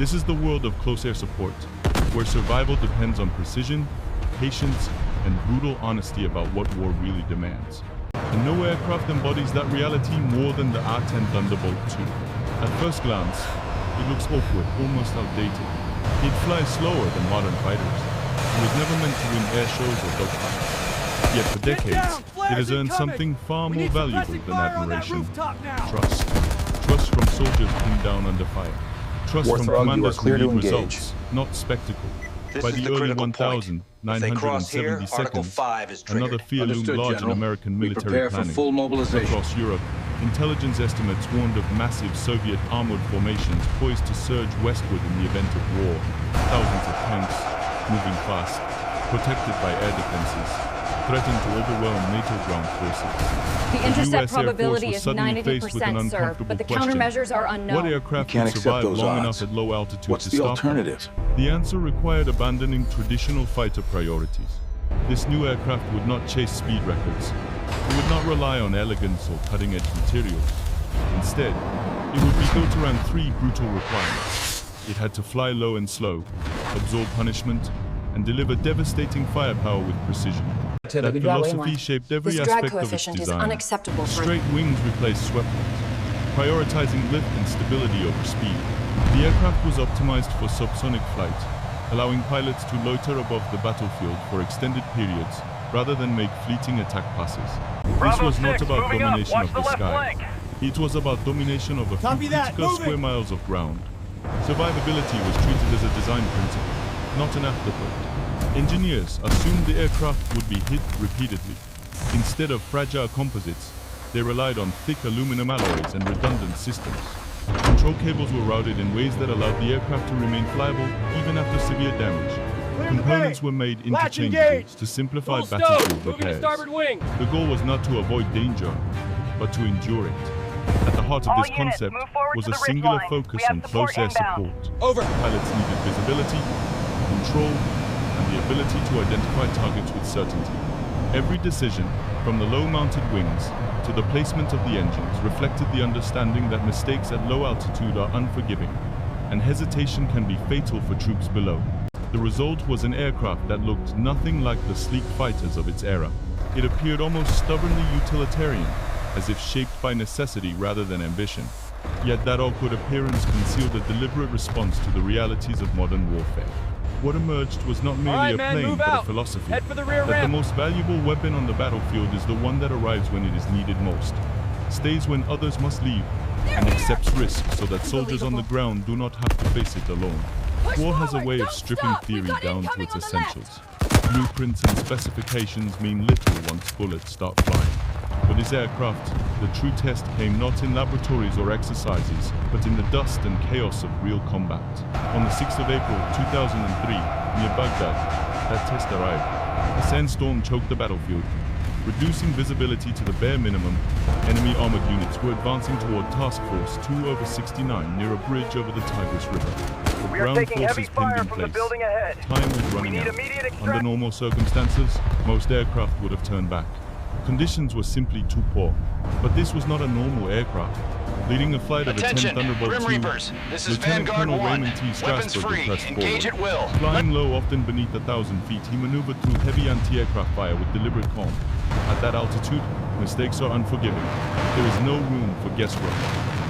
This is the world of close air support, where survival depends on precision, patience, and brutal honesty about what war really demands. And no aircraft embodies that reality more than the A-10 Thunderbolt 2. At first glance, it looks awkward, almost outdated. It flies slower than modern fighters. It was never meant to win air shows or dogfights. Yet for decades, it has earned something far more valuable than admiration. Trust. Trust from soldiers pinned down under fire. Trust from Warthog, commanders who need engage. results, not spectacle. By the early 1972nd, another fear loomed large in American military planning. Full mobilization. Across Europe, intelligence estimates warned of massive Soviet armored formations poised to surge westward in the event of war. Thousands of tanks, moving fast, protected by air defenses, threatened to overwhelm NATO ground forces. The intercept probability is 92%, sir, but the countermeasures are unknown. What aircraft would survive long enough at low altitude What's to the stop alternative? them? The answer required abandoning traditional fighter priorities. This new aircraft would not chase speed records. It would not rely on elegance or cutting-edge materials. Instead, it would be built around three brutal requirements. It had to fly low and slow, absorb punishment, and deliver devastating firepower with precision. That philosophy shaped every aspect of its design. Straight wings replaced swept ones, prioritizing lift and stability over speed. The aircraft was optimized for subsonic flight, allowing pilots to loiter above the battlefield for extended periods rather than make fleeting attack passes. This was not about domination of the sky. It was about domination of a few critical square miles of ground. Survivability was treated as a design principle, not an afterthought. Engineers assumed the aircraft would be hit repeatedly. Instead of fragile composites, they relied on thick aluminum alloys and redundant systems. Control cables were routed in ways that allowed the aircraft to remain flyable even after severe damage. Components were made interchangeable to simplify battlefield repairs. The goal was not to avoid danger, but to endure it. At the heart of this concept was a singular focus on close air support. Pilots needed visibility, control, and the ability to identify targets with certainty. Every decision, from the low-mounted wings to the placement of the engines, reflected the understanding that mistakes at low altitude are unforgiving, and hesitation can be fatal for troops below. The result was an aircraft that looked nothing like the sleek fighters of its era. It appeared almost stubbornly utilitarian, as if shaped by necessity rather than ambition. Yet that awkward appearance concealed a deliberate response to the realities of modern warfare. What emerged was not merely a plane, but a philosophy that the most valuable weapon on the battlefield is the one that arrives when it is needed most, stays when others must leave, and accepts risk so that soldiers on the ground do not have to face it alone. War has a way of stripping theory down to its essentials. Blueprints and specifications mean little once bullets start flying. For this aircraft, the true test came not in laboratories or exercises, but in the dust and chaos of real combat. On the 6th of April 2003, near Baghdad, that test arrived. A sandstorm choked the battlefield. Reducing visibility to the bare minimum, enemy armored units were advancing toward Task Force 2/69 near a bridge over the Tigris River. With ground forces pinned in place, time was running out. Under normal circumstances, most aircraft would have turned back. Conditions were simply too poor. But this was not a normal aircraft. Leading a flight of a 10 Thunderbolt 2, Lieutenant Colonel Raymond T. Strasburg pressed forward. Flying low, often beneath 1,000 feet, he maneuvered through heavy anti-aircraft fire with deliberate calm. At that altitude, mistakes are unforgiving. There is no room for guesswork,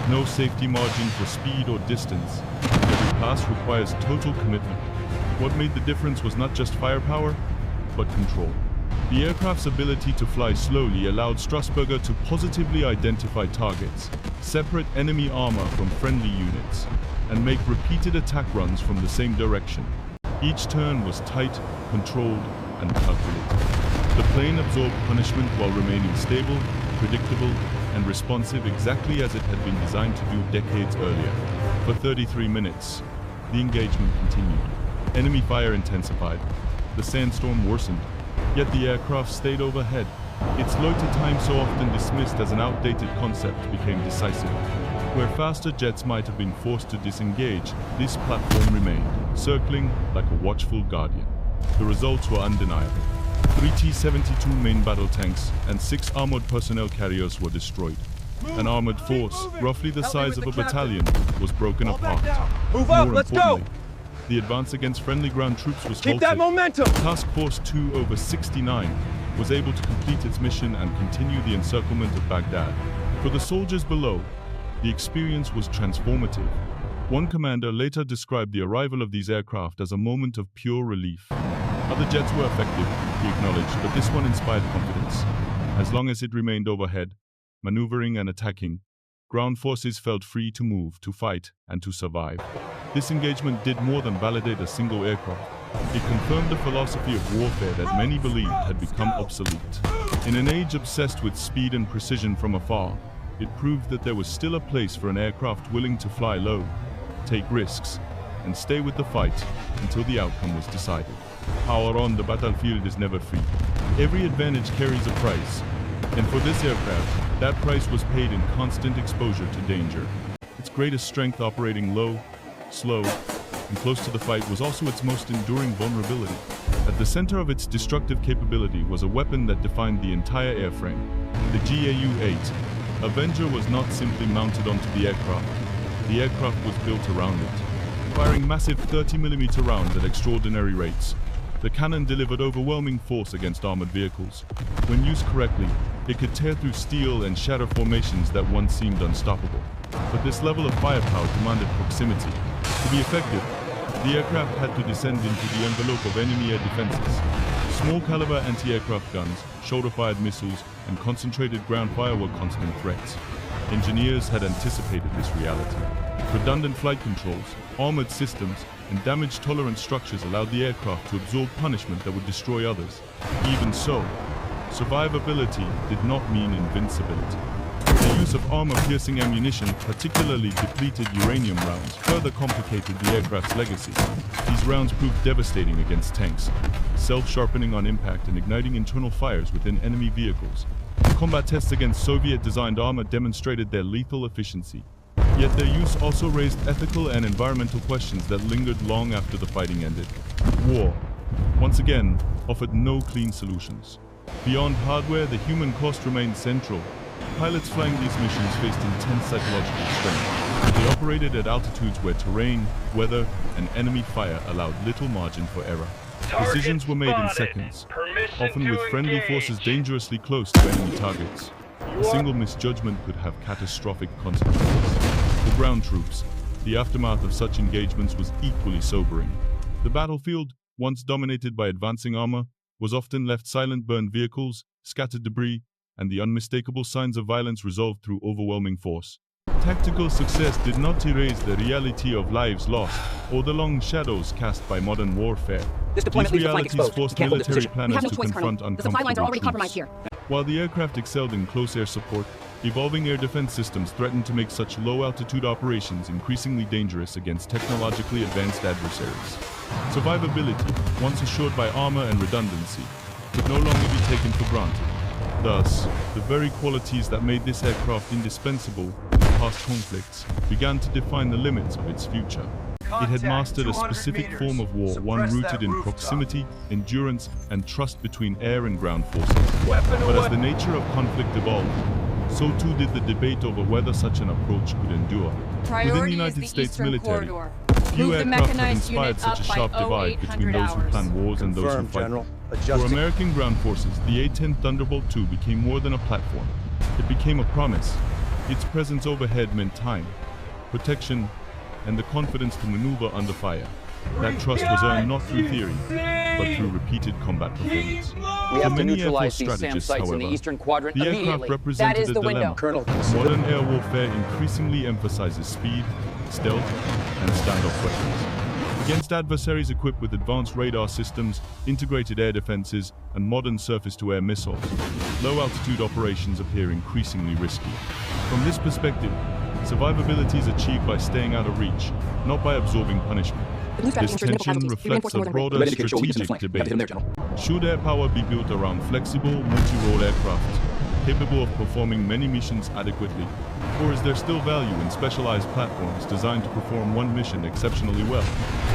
no safety margin for speed or distance. Every pass requires total commitment. What made the difference was not just firepower, but control. The aircraft's ability to fly slowly allowed Strasburger to positively identify targets, separate enemy armor from friendly units, and make repeated attack runs from the same direction. Each turn was tight, controlled, and calculated. The plane absorbed punishment while remaining stable, predictable, and responsive exactly as it had been designed to do decades earlier. For 33 minutes, the engagement continued. Enemy fire intensified. The sandstorm worsened. Yet the aircraft stayed overhead. Its loiter time, so often dismissed as an outdated concept, became decisive. Where faster jets might have been forced to disengage, this platform remained, circling like a watchful guardian. The results were undeniable. 3 T-72 main battle tanks and 6 armored personnel carriers were destroyed. An armored force, roughly the size of a battalion, was broken apart. Move up, More let's go! importantly, the advance against friendly ground troops was Keep halted. that momentum! Task Force 2/69 was able to complete its mission and continue the encirclement of Baghdad. For the soldiers below, the experience was transformative. One commander later described the arrival of these aircraft as a moment of pure relief. Other jets were effective, he acknowledged, but this one inspired confidence. As long as it remained overhead, maneuvering and attacking, ground forces felt free to move, to fight, and to survive. This engagement did more than validate a single aircraft. It confirmed a philosophy of warfare that many believed had become obsolete. In an age obsessed with speed and precision from afar, it proved that there was still a place for an aircraft willing to fly low, take risks, and stay with the fight until the outcome was decided. Power on the battlefield is never free. Every advantage carries a price, and for this aircraft, that price was paid in constant exposure to danger. Its greatest strength, operating low, slow, and close to the fight, was also its most enduring vulnerability. At the center of its destructive capability was a weapon that defined the entire airframe. The GAU-8 Avenger was not simply mounted onto the aircraft. The aircraft was built around it. Firing massive 30mm rounds at extraordinary rates, the cannon delivered overwhelming force against armored vehicles. When used correctly, it could tear through steel and shatter formations that once seemed unstoppable. But this level of firepower demanded proximity. To be effective, the aircraft had to descend into the envelope of enemy air defenses. Small-caliber anti-aircraft guns, shoulder-fired missiles, and concentrated ground fire were constant threats. Engineers had anticipated this reality. Redundant flight controls, armored systems, and damage-tolerant structures allowed the aircraft to absorb punishment that would destroy others. Even so, survivability did not mean invincibility. The use of armor-piercing ammunition, particularly depleted uranium rounds, further complicated the aircraft's legacy. These rounds proved devastating against tanks, self-sharpening on impact and igniting internal fires within enemy vehicles. Combat tests against Soviet-designed armor demonstrated their lethal efficiency. Yet their use also raised ethical and environmental questions that lingered long after the fighting ended. War, once again, offered no clean solutions. Beyond hardware, the human cost remained central. Pilots flying these missions faced intense psychological strain. They operated at altitudes where terrain, weather, and enemy fire allowed little margin for error. Decisions were made in seconds, often with friendly forces dangerously close to enemy targets. A single misjudgment could have catastrophic consequences. For ground troops, the aftermath of such engagements was equally sobering. The battlefield, once dominated by advancing armor, was often left silent. Burned vehicles, scattered debris, and the unmistakable signs of violence resolved through overwhelming force. Tactical success did not erase the reality of lives lost or the long shadows cast by modern warfare. These realities forced military planners to confront uncomfortable truths. While the aircraft excelled in close air support, evolving air defense systems threatened to make such low-altitude operations increasingly dangerous against technologically advanced adversaries. Survivability, once assured by armor and redundancy, could no longer be taken for granted. Thus, the very qualities that made this aircraft indispensable in past conflicts began to define the limits of its future. It had mastered a specific form of war, one rooted in proximity, endurance, and trust between air and ground forces. But as the nature of conflict evolved, so too did the debate over whether such an approach could endure. Within the United States military, few aircraft have inspired such a sharp divide between those who plan wars and those who fight. For American ground forces, the A-10 Thunderbolt II became more than a platform. It became a promise. Its presence overhead meant time, protection, and the confidence to maneuver under fire. That trust was earned not through theory, but through repeated combat performance. We have to many Air neutralize Force these SAM strategists, sites in however, the eastern quadrant the aircraft immediately. represented That is a the dilemma. window. Modern air warfare increasingly emphasizes speed, stealth, and standoff weapons. Against adversaries equipped with advanced radar systems, integrated air defenses, and modern surface-to-air missiles, low-altitude operations appear increasingly risky. From this perspective, survivability is achieved by staying out of reach, not by absorbing punishment. This tension reflects a broader strategic debate. Should air power be built around flexible, multi-role aircraft, capable of performing many missions adequately? Or is there still value in specialized platforms designed to perform one mission exceptionally well?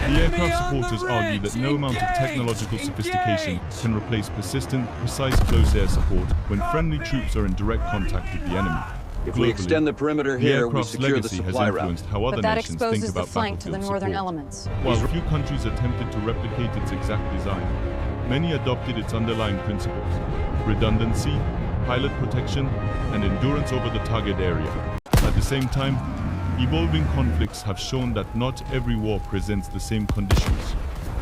The aircraft supporters argue that no amount of technological sophistication can replace persistent, precise close air support when friendly troops are in direct contact with the enemy. If we extend the perimeter here, we aircraft's secure the legacy has supply route. influenced how other But that nations think exposes the about flank to the battlefield northern support. elements. While few countries attempted to replicate its exact design, many adopted its underlying principles: redundancy, pilot protection, and endurance over the target area. At the same time, evolving conflicts have shown that not every war presents the same conditions.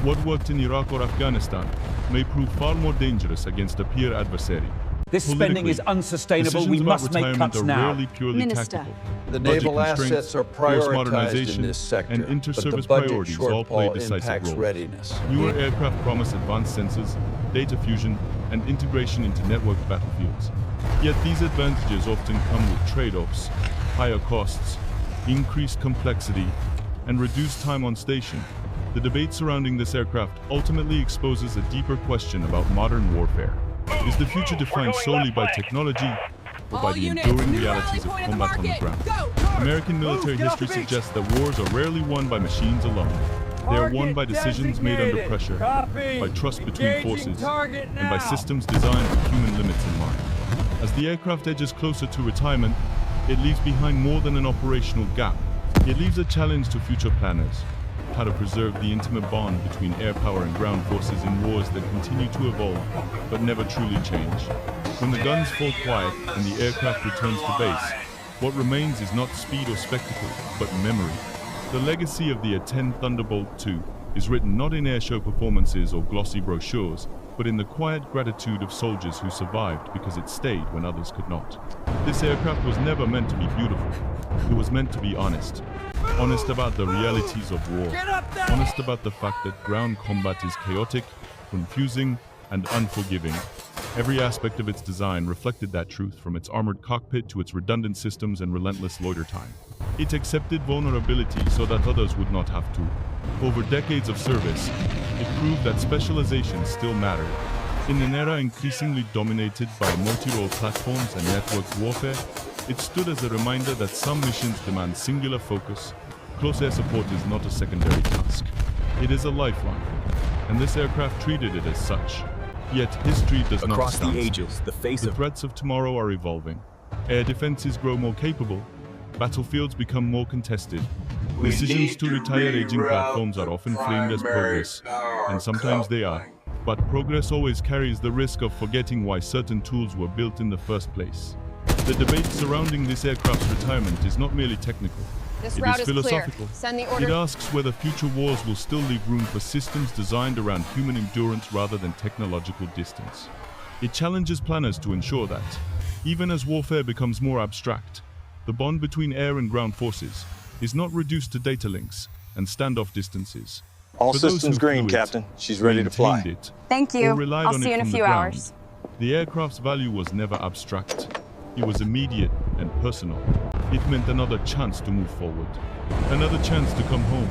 What worked in Iraq or Afghanistan may prove far more dangerous against a peer adversary. This spending is unsustainable. We must make cuts now. Rarely purely Minister. tactical. The Budget naval constraints, assets are force prioritized modernization, in this sector, and but inter-service the budget priorities all play shortfall decisive impacts roles. readiness. Newer aircraft promise advanced sensors, data fusion, and integration into networked battlefields. Yet these advantages often come with trade-offs: higher costs, increased complexity, and reduced time on station. The debate surrounding this aircraft ultimately exposes a deeper question about modern warfare. Is the future defined solely by technology or by the enduring realities of combat on the ground? American military history suggests that wars are rarely won by machines alone. They are won by decisions made under pressure, by trust between forces, and by systems designed with human limits in mind. As the aircraft edges closer to retirement, it leaves behind more than an operational gap. It leaves a challenge to future planners: how to preserve the intimate bond between air power and ground forces in wars that continue to evolve but never truly change. When the guns fall quiet and the aircraft returns to base, what remains is not speed or spectacle, but memory. The legacy of the A-10 Thunderbolt II is written not in airshow performances or glossy brochures, but in the quiet gratitude of soldiers who survived because it stayed when others could not. This aircraft was never meant to be beautiful. It was meant to be honest. Honest about the realities of war. Honest about the fact that ground combat is chaotic, confusing, and unforgiving. Every aspect of its design reflected that truth, from its armored cockpit to its redundant systems and relentless loiter time. It accepted vulnerability so that others would not have to. Over decades of service, it proved that specialization still mattered. In an era increasingly dominated by multi-role platforms and networked warfare, it stood as a reminder that some missions demand singular focus. Close air support is not a secondary task. It is a lifeline, and this aircraft treated it as such. Yet history does not Across stand the still. ages, the face The of threats of tomorrow are evolving. Air defenses grow more capable. Battlefields become more contested. Decisions to retire aging platforms are often framed as progress, and sometimes they are. But progress always carries the risk of forgetting why certain tools were built in the first place. The debate surrounding this aircraft's retirement is not merely technical. This It route is is clear. philosophical. Send the It order. asks whether future wars will still leave room for systems designed around human endurance rather than technological distance. It challenges planners to ensure that, even as warfare becomes more abstract, the bond between air and ground forces is not reduced to data links and standoff distances. All For those systems who green, flew it, Captain. She's ready to fly. maintained it, Thank or you. relied I'll on see it you in a from the few ground, hours. the aircraft's value was never abstract. It was immediate and personal. It meant another chance to move forward, another chance to come home.